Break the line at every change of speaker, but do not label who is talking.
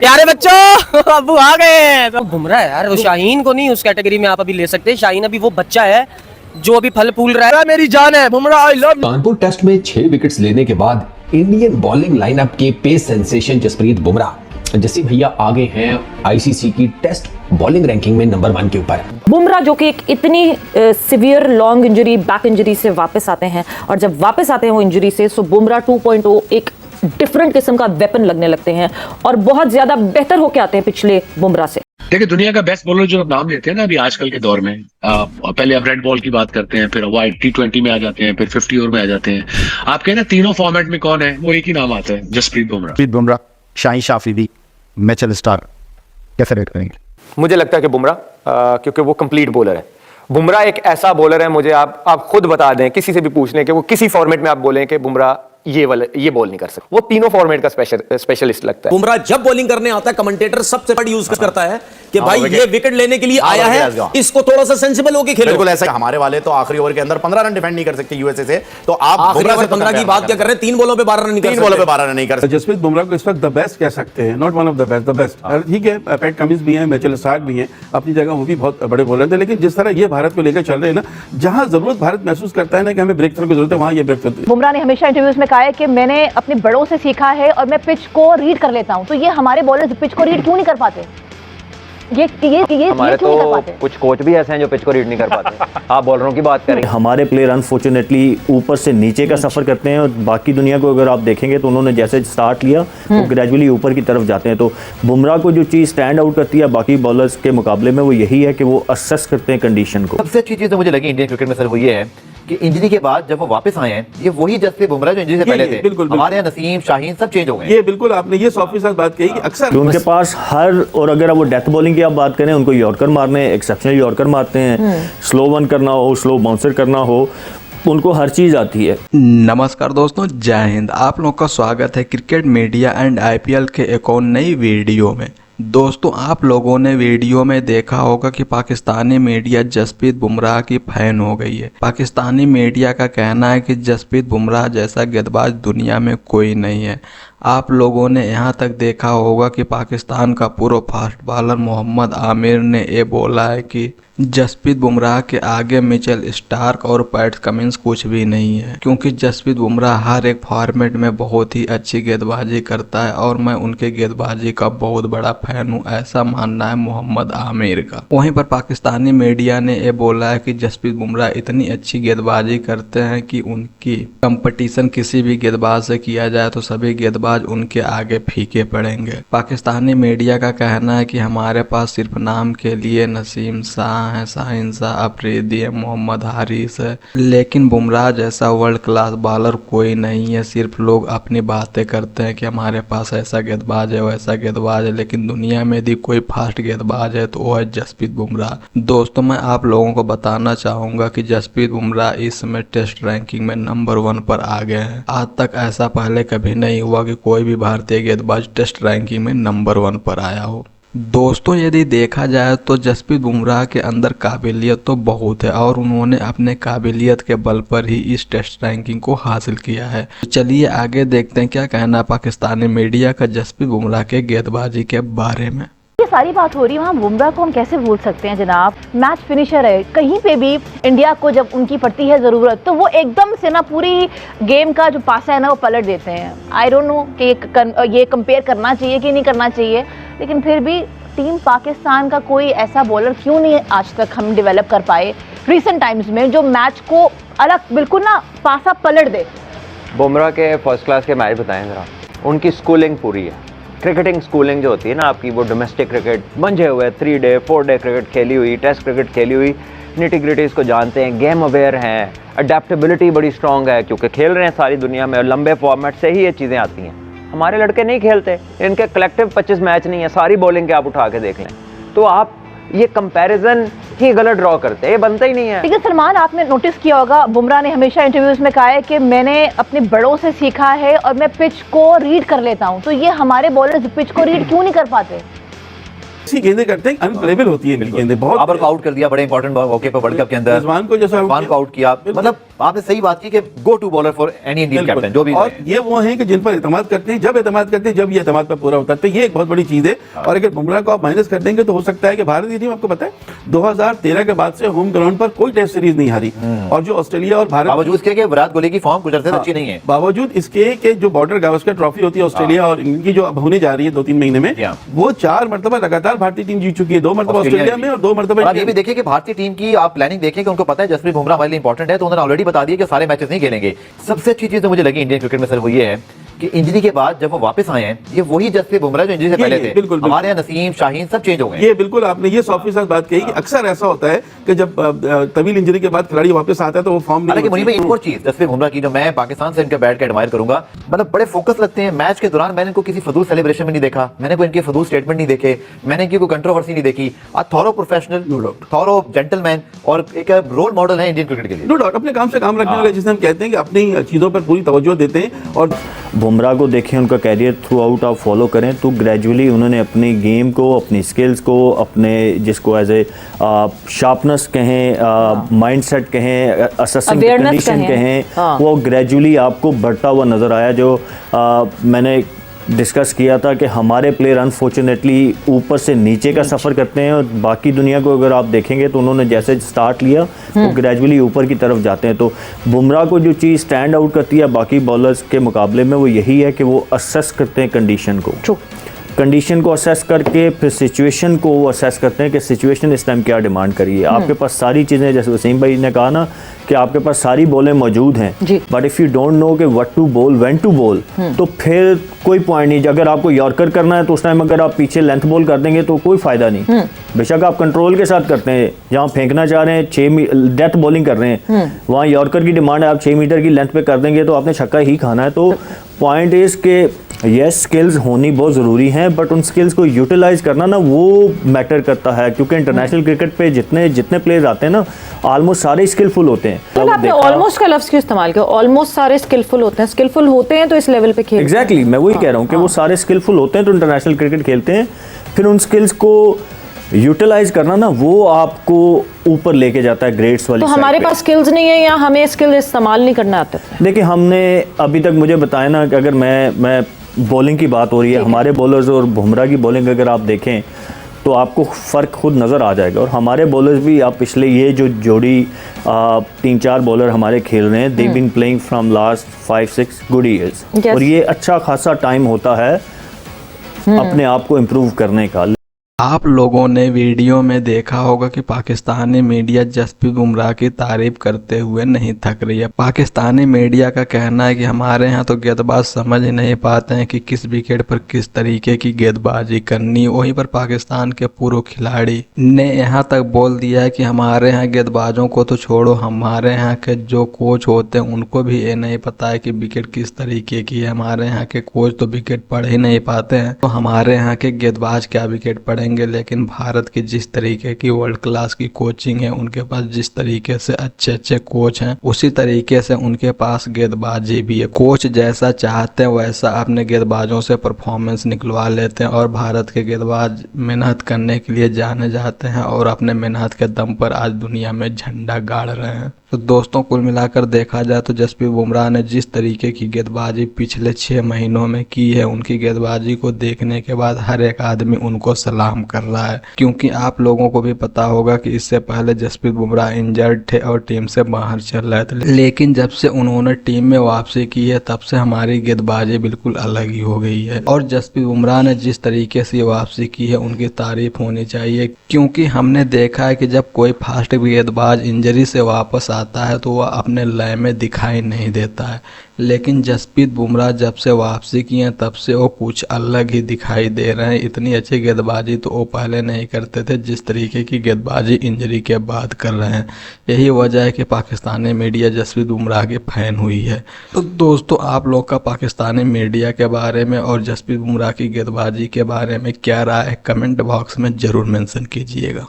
प्यारे बच्चों अबू आ गए हैं। तो बुमराह यार, वो शाहीन को नहीं उस कैटेगरी में आप अभी ले सकते। शाहीन अभी वो बच्चा है जो अभी फल फूल रहा है। मेरी जान है Bumrah, I love.
Kanpur test में 6 विकेट्स लेने के बाद इंडियन बॉलिंग लाइनअप के पेस सेंसेशन जसप्रीत बुमराह जसी भैया आगे हैं आईसीसी की टेस्ट बॉलिंग रैंकिंग में नंबर 1 के ऊपर।
बुमराह जो कि एक इतनी severe long injury, back injury से वापस आते हैं, और जब वापस आते हैं वो इंजरी से, सो बुमराह 2.0 एक डिफरेंट किस्म का वेपन लगने लगते हैं और बहुत ज्यादा बेहतर होके आते हैं पिछले बुमराह से।
देखिए, दुनिया का बेस्ट बॉलर जो नाम लेते हैं ना अभी आजकल के दौर में, पहले अब रेड बॉल की बात करते हैं, फिर वाइड T20 में आ जाते हैं, फिर 50 ओवर में आ जाते हैं। आप कहें ना तीनों फॉर्मेट में कौन है, वो एक ही नाम आता है, जसप्रीत बुमराह।
जसप्रीत बुमराह, शाहीन शाफरी, मिचेल स्टार्क, कैसे रेट करेंगे?
मुझे लगता है कि बुमराह, क्योंकि वो कंप्लीट बॉलर है। बुमराह एक ऐसा बॉलर है, मुझे आप खुद बता दें, किसी से भी पूछ लें कि वो किसी फॉर्मेट में आप बोलें कि बुमराह ये बॉल नहीं कर सकता, वो तीनों फॉर्मेट का स्पेशलिस्ट लगता है।
बुमराह जब बॉलिंग करने आता है, कमेंटेटर सबसे बड़ा यूज करता है कि भाई ये विकेट लेने के लिए आया है, इसको थोड़ा सा सेंसिबल होके खेलो।
बिल्कुल ऐसा। हमारे वाले तो आखिरी ओवर के अंदर 15 रन डिफेंड नहीं कर सकते यूएसए से, तो आप
आखिरी ओवर 15 की बात क्या कर रहे हैं? 3 बॉलों पे 12 रन नहीं कर सकते।
3 बॉलों पे 12 रन नहीं कर सकते।
जसप्रीत बुमराह को इस वक्त द बेस्ट कह सकते हैं, not one of the best, the best. ठीक है, पैट कमिंस भी हैं, मिचेल स्टार्क भी हैं, अपनी जगह वो भी बहुत बड़े बॉलर थे, लेकिन जिस तरह ये भारत को लेकर चल रहे हैं ना, जहां जरूरत भारत महसूस करता है ना कि हमें ब्रेक थ्रू की जरूरत है, वहां ये ब्रेक थ्रू।
बुमराह ने हमेशा इंटरव्यूज में कहा है कि मैंने अपने बड़ों से सीखा है और मैं पिच को रीड कर लेता हूं। तो ये हमारे बॉलर्स पिच को रीड क्यों नहीं कर पाते? ये
हमारे
क्यों नहीं कर
तो
पाते?
कुछ कोच भी ऐसे हैं जो पिच को रीड नहीं कर पाते। आप बॉलरों की बात करें,
हमारे प्लेयर अनफॉर्चुनेटली ऊपर से नीचे का सफर करते हैं, और बाकी दुनिया को अगर आप देखेंगे तो उन्होंने जैसे स्टार्ट लिया वो ग्रेजुअली ऊपर की तरफ जाते हैं। तो बुमराह को जो चीज़ स्टैंड आउट करती है बाकी बॉलर्स के मुकाबले में, वो यही है कि वो असेस करते हैं कंडीशन को।
सबसे अच्छी चीज़ तो मुझे लगी इंडियन क्रिकेट में सर वो ये है कि इंजरी के बाद जब वो वापस आए हैं, ये वही जसप्रीत बुमराह जो इंजरी से पहले थे।
बिल्कुल।
हमारे यहाँ नसीम, शाहीन सब चेंज हो गए।
ये बिल्कुल आपने ये सॉफ्ट के साथ बात कही कि अक्सर
उनके पास हर, और अगर वो डेथ बॉलिंग की आप बात करें, उनको यॉर्कर मारने, एक्सेप्शनल यॉर्कर मारते हैं, स्लो वन करना हो, स्लो बाउंसर करना हो, उनको हर चीज़ आती है।
नमस्कार दोस्तों, जय हिंद। आप लोग का स्वागत है क्रिकेट मीडिया एंड IPL के एक और नई वीडियो में। दोस्तों, आप लोगों ने वीडियो में देखा होगा कि पाकिस्तानी मीडिया जसप्रीत बुमराह की फैन हो गई है। पाकिस्तानी मीडिया का कहना है कि जसप्रीत बुमराह जैसा गेंदबाज दुनिया में कोई नहीं है। आप लोगों ने यहाँ तक देखा होगा कि पाकिस्तान का पूर्व फास्ट बॉलर मोहम्मद आमिर ने ये बोला है कि जसप्रीत बुमराह के आगे मिचेल स्टार्क और पैट कमिंस कुछ भी नहीं है, क्योंकि जसप्रीत बुमराह हर एक फॉर्मेट में बहुत ही अच्छी गेंदबाजी करता है और मैं उनके गेंदबाजी का बहुत बड़ा फैन हूँ, ऐसा मानना है मोहम्मद आमिर का। वहीं पर पाकिस्तानी मीडिया ने ये बोला है कि जसप्रीत बुमराह इतनी अच्छी गेंदबाजी करते हैं कि उनकी कंपटीशन किसी भी गेंदबाज से किया जाए तो सभी गेंदबाज उनके आगे फीके पड़ेंगे। पाकिस्तानी मीडिया का कहना है कि हमारे पास सिर्फ नाम के लिए नसीम शाह है, शाहीन शाह अफरीदी है, मोहम्मद हारिस है, लेकिन बुमराह जैसा वर्ल्ड क्लास बॉलर कोई नहीं है। सिर्फ लोग अपनी बातें करते हैं कि हमारे पास ऐसा गेंदबाज है, वैसा गेंदबाज है, लेकिन दुनिया में यदि कोई फास्ट गेंदबाज है तो वो है जसप्रीत बुमराह। दोस्तों, मैं आप लोगों को बताना चाहूँगा कि जसप्रीत बुमराह इस समय टेस्ट रैंकिंग में नंबर 1 पर आ गए हैं। आज तक ऐसा पहले कभी नहीं हुआ कि कोई भी भारतीय गेंदबाज टेस्ट रैंकिंग में नंबर 1 पर आया हो। दोस्तों, यदि देखा जाए तो जसप्रीत बुमराह के अंदर काबिलियत तो बहुत है और उन्होंने अपने काबिलियत के बल पर ही इस टेस्ट रैंकिंग को हासिल किया है। तो चलिए आगे देखते हैं क्या कहना पाकिस्तानी मीडिया का जसप्रीत बुमराह के गेंदबाजी के बारे में।
ये सारी बात हो रही है, वहाँ बुमराह को हम कैसे भूल सकते हैं जनाब? मैच फिनिशर है, कहीं पे भी इंडिया को जब उनकी पड़ती है ज़रूरत तो वो एकदम से ना पूरी गेम का जो पासा है ना वो पलट देते हैं। आई डोंट नो कि ये कंपेयर करना चाहिए कि नहीं करना चाहिए, लेकिन फिर भी टीम पाकिस्तान का कोई ऐसा बॉलर क्यों नहीं आज तक हम डेवलप कर पाए रिसेंट टाइम्स में, जो मैच को अलग बिल्कुल ना पासा पलट दे।
बुमराह के फर्स्ट क्लास के मैच बताएं जरा। उनकी स्कूलिंग पूरी है, क्रिकेटिंग स्कूलिंग जो होती है ना आपकी, वो डोमेस्टिक क्रिकेट मंझे हुए 3 डे 4 डे क्रिकेट खेली हुई, टेस्ट क्रिकेट खेली हुई, निटी-ग्रिटीज़ को जानते हैं, गेम अवेयर हैं, अडेप्टेबिलिटी बड़ी स्ट्रॉन्ग है क्योंकि खेल रहे हैं सारी दुनिया में और लंबे फॉर्मेट से ही ये चीज़ें आती हैं। हमारे लड़के नहीं खेलते, इनके कलेक्टिव 25 मैच नहीं है, सारी बॉलिंग के आप उठा के देख लें, तो आप ये कंपैरिजन ही गलत ड्रॉ करते हैं, ये बनता ही नहीं है।
लेकिन सलमान, आपने नोटिस किया होगा बुमराह ने हमेशा इंटरव्यूज में कहा है कि मैंने अपने बड़ों से सीखा है और मैं पिच को रीड कर लेता हूं। तो ये हमारे बॉलर्स पिच को रीड क्यों नहीं कर पाते?
ऐसी गेंदें करते हैं, अनप्लेबल होती है गेंदें बहुत।
आबर को आउट कर दिया बड़े इंपॉर्टेंट मौके पर वर्ल्ड कप के अंदर,
रिजवान को जैसा
रिजवान को आउट किया, मतलब आपने सही बात की कि go to bowler for any Indian captain जो भी
और ये वो हैं कि जिन पर एतमाद करते हैं, जब एतमाद करते हैं, जब ये एतमाद पर पूरा होता है, तो ये एक बहुत बड़ी चीज है। और अगर बुमराह को आप माइनस कर देंगे तो हो सकता है कि भारतीय टीम, आपको पता है 2013 के बाद से होम ग्राउंड पर कोई टेस्ट सीरीज नहीं हारी, और जो ऑस्ट्रेलिया और भारत,
बावजूद इसके कि विराट कोहली की फॉर्म कुछ अर्से से अच्छी नहीं है,
बावजूद इसके कि जो बॉर्डर गावस्कर ट्रॉफी होती है ऑस्ट्रेलिया और इनकी जो अब होने जा रही है 2-3 महीने में, वो 4 मरतबा लगातार भारतीय टीम जीत चुकी है, 2 मरतबा ऑस्ट्रेलिया में और 2 मरतबा।
आप ये भी देखिए कि भारतीय टीम की आप प्लानिंग देखें कि उनको पता है जसप्रीत बुमराह हमारे लिए इंपॉर्टेंट है, तो उन्होंने ऑलरेडी बता दिया कि सारे मैचेस नहीं खेलेंगे। सबसे अच्छी चीज तो मुझे लगी इंडियन क्रिकेट में सर वो ये है कि इंजरी के बाद जब वो वापस आए हैं, ये वही जसप्रीत बुमराह जो इंजरी से पहले थे।
बिल्कुल,
हमारे यहाँ नसीम, शाहीन सब चेंज हो गए।
ये बिल्कुल आपने ये 100% बात कही कि अक्सर ऐसा होता है कि जब तवील इंजरी के बाद खिलाड़ी वापस आता है तो वो फॉर्म नहीं।
हालांकि मुझे में एक और चीज जसप्रीत बुमराह की जो मैं पाकिस्तान से इनके बैठ के एडमायर करूंगा, मतलब बड़े फोकस लगते हैं मैच के दौरान। मैंने इनको किसी फजूल सेलिब्रेशन में नहीं देखा, मैंने कोई इनके फजूल स्टेटमेंट नहीं देखे, मैंने इनकी कोई कंट्रोवर्सी नहीं देखी। थॉरो प्रोफेशनल, थॉरो जेंटलमैन और एक रोल मॉडल है इंडियन क्रिकेट के लिए।
नो डाउट, अपने काम से काम रखने वाले, जिसे हम कहते हैं कि अपनी चीजों पर पूरी तवज्जो देते हैं। और
बुमराह को देखें, उनका कैरियर थ्रू आउट आप फॉलो करें तो ग्रेजुअली उन्होंने अपनी गेम को, अपनी स्किल्स को, अपने जिसको एज ए शार्पनेस कहें, माइंडसेट कहें, असेसिंग कंडीशन कहें, वो ग्रेजुअली आपको बढ़ता हुआ नज़र आया। जो मैंने डिस्कस किया था कि हमारे प्लेयर अनफॉर्चुनेटली ऊपर से नीचे का सफ़र करते हैं और बाकी दुनिया को अगर आप देखेंगे तो उन्होंने जैसे स्टार्ट लिया वो ग्रेजुअली ऊपर की तरफ जाते हैं। तो बुमराह को जो चीज़ स्टैंड आउट करती है बाकी बॉलर्स के मुकाबले में वो यही है कि वो असेस करते हैं कंडीशन को असेस करके फिर सिचुएशन को वो असेस करते हैं कि सिचुएशन इस टाइम क्या डिमांड करिए। आपके पास सारी चीज़ें, जैसे वसीम भाई ने कहा ना कि आपके पास सारी बॉलें मौजूद हैं, but if you don't know कि व्हाट टू बोल, व्हेन टू बोल, तो फिर कोई पॉइंट नहीं। अगर आपको यॉर्कर करना है तो उस टाइम अगर आप पीछे लेंथ बॉल कर देंगे तो कोई फ़ायदा नहीं। बेशक आप कंट्रोल के साथ करते हैं, जहाँ फेंकना चाह रहे हैं 6 डेथ बॉलिंग कर रहे हैं, वहाँ यॉर्कर की डिमांड है, आप 6 मीटर की लेंथ पे कर देंगे तो आपने छक्का ही खाना है। तो पॉइंट इज़ के यस स्किल्स होनी बहुत ज़रूरी हैं, बट उन स्किल्स को यूटिलाइज करना ना वो मैटर करता है, क्योंकि इंटरनेशनल क्रिकेट पे जितने प्लेयर्स आते हैं ना ऑलमोस्ट सारे स्किलफुल होते हैं।
तो आपने ऑलमोस्ट का लफ्ज़ क्यों इस्तेमाल किया? ऑलमोस्ट सारे स्किलफुल होते हैं, स्किलफुल होते हैं तो इस लेवल पे खेलते हैं।
एग्जैक्टली, मैं वही कह रहा हूँ कि वो सारे स्किलफुल होते हैं तो इंटरनेशनल क्रिकेट खेलते हैं। फिर उन स्किल्स को यूटिलाइज करना ना वो आपको ऊपर लेके जाता है ग्रेड्स वाली।
तो हमारे पास स्किल्स नहीं है या हमें स्किल इस्तेमाल नहीं करना आता?
देखिए, हमने अभी तक, मुझे बताया ना कि अगर मैं बॉलिंग की बात हो रही है, हमारे बॉलर्स और बुमराह की बॉलिंग अगर आप देखें तो आपको फ़र्क खुद नज़र आ जाएगा। और हमारे बॉलर्स भी, आप पिछले ये जो जोड़ी 3-4 बॉलर हमारे खेल रहे हैं, they been playing from last 5-6 good years, और ये अच्छा खासा टाइम होता है अपने आप को इम्प्रूव करने का।
आप लोगों ने वीडियो में देखा होगा कि पाकिस्तानी मीडिया जसप्रीत बुमराह की तारीफ करते हुए नहीं थक रही है। पाकिस्तानी मीडिया का कहना है कि हमारे यहाँ तो गेंदबाज समझ ही नहीं पाते हैं कि किस विकेट पर किस तरीके की गेंदबाजी करनी। वहीं पर पाकिस्तान के पूर्व खिलाड़ी ने यहाँ तक बोल दिया है कि हमारे यहाँ गेंदबाजों को तो छोड़ो, हमारे यहाँ के जो कोच होते हैं उनको भी ये नहीं पता है कि विकेट किस तरीके की है। हमारे यहाँ के कोच तो विकेट पढ़ ही नहीं पाते हैं, तो हमारे यहाँ के गेंदबाज क्या विकेट पढ़ेंगे। लेकिन भारत की जिस तरीके की वर्ल्ड क्लास की कोचिंग है, उनके पास जिस तरीके से अच्छे अच्छे कोच हैं, उसी तरीके से उनके पास गेंदबाजी भी है। कोच जैसा चाहते हैं वैसा अपने गेंदबाजों से परफॉर्मेंस निकलवा लेते हैं और भारत के गेंदबाज मेहनत करने के लिए जाने जाते हैं और अपने मेहनत के दम पर आज दुनिया में झंडा गाड़ रहे हैं। तो दोस्तों, कुल मिलाकर देखा जाए तो जसप्रीत बुमराह ने जिस तरीके की गेंदबाजी पिछले 6 महीनों में की है, उनकी गेंदबाजी को देखने के बाद हर एक आदमी उनको सलाम कर रहा है। क्योंकि आप लोगों को भी पता होगा कि इससे पहले जसप्रीत बुमराह इंजर्ड थे और टीम से बाहर चल रहे थे, लेकिन जब से उन्होंने टीम में वापसी की है तब से हमारी गेंदबाजी बिल्कुल अलग ही हो गई है। और जसप्रीत बुमराह ने जिस तरीके से वापसी की है उनकी तारीफ होनी चाहिए, क्योंकि हमने देखा है कि जब कोई फास्ट गेंदबाज इंजरी से वापस आता है तो वह अपने लय में दिखाई नहीं देता है, लेकिन जसप्रीत बुमराह जब से वापसी की है तब से वो कुछ अलग ही दिखाई दे रहे हैं। इतनी अच्छी गेंदबाजी तो वो पहले नहीं करते थे जिस तरीके की गेंदबाजी इंजरी के बाद कर रहे हैं। यही वजह है कि पाकिस्तानी मीडिया जसप्रीत बुमराह के फैन हुई है। तो दोस्तों, आप लोग का पाकिस्तानी मीडिया के बारे में और जसप्रीत बुमराह की गेंदबाजी के बारे में क्या राय है, कमेंट बॉक्स में ज़रूर मेंशन कीजिएगा।